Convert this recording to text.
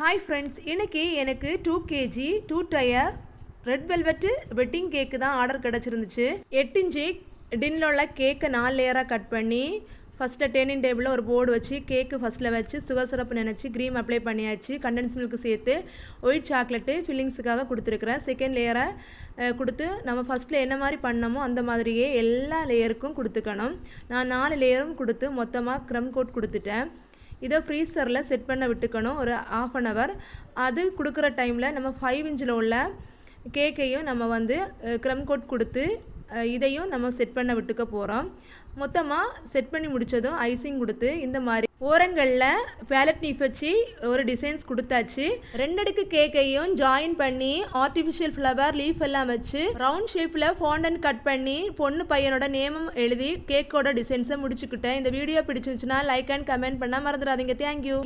Hi friends, இன்றைக்கி எனக்கு 2 kg 2 tier red velvet wedding cake தான் ஆர்டர் கிடச்சிருந்துச்சு. 8 இன்ச்சு டின்னில் உள்ள கேக்கை 4 லேயராக கட் பண்ணி ஃபஸ்ட்டு டைனிங் டேபிளில் ஒரு போர்டு வச்சு கேக்கு ஃபஸ்ட்டில் வச்சு சுகர் சிரப்பு நினச்சி க்ரீம் அப்ளை பண்ணியாச்சு. கண்டென்ஸ் மில்க்கு சேர்த்து ஒயிட் சாக்லேட்டு ஃபில்லிங்ஸுக்காக கொடுத்துருக்குறேன். செகண்ட் லேயரை கொடுத்து நம்ம ஃபஸ்ட்டில் என்ன மாதிரி பண்ணமோ அந்த மாதிரியே எல்லா லேயருக்கும் கொடுத்துக்கணும். நான் 4 லேயரும் கொடுத்து மொத்தமாக க்ரம் கோட் கொடுத்துட்டேன். இதை ஃப்ரீசரில் செட் பண்ண விட்டுக்கணும் ஒரு ½ அன் ஹவர். அது கொடுக்குற டைமில் நம்ம 5 இன்ச்சில் உள்ள கேக்கையும் நம்ம க்ரம் கோட் கொடுத்து இதையும் நம்ம செட் பண்ண விட்டுக்க போகிறோம். மொத்தமாக செட் பண்ணி முடித்ததும் ஐசிங் கொடுத்து இந்த மாதிரி ஓரங்களில் பேலட் நீஃப் வச்சு ஒரு டிசைன்ஸ் கொடுத்தாச்சு. 2 அடுக்கு கேக்கையும் ஜாயின் பண்ணி ஆர்டிஃபிஷியல் ஃப்ளவர் லீஃப் எல்லாம் வச்சு ரவுண்ட் ஷேப்பில் ஃபாண்டன் கட் பண்ணி பொண்ணு பையனோட நேமும் எழுதி கேக்கோட டிசைன்ஸை முடிச்சுக்கிட்டேன். இந்த வீடியோ பிடிச்சிருந்துச்சுன்னா லைக் அண்ட் கமெண்ட் பண்ண மறந்துடாதீங்க. தேங்க்யூ.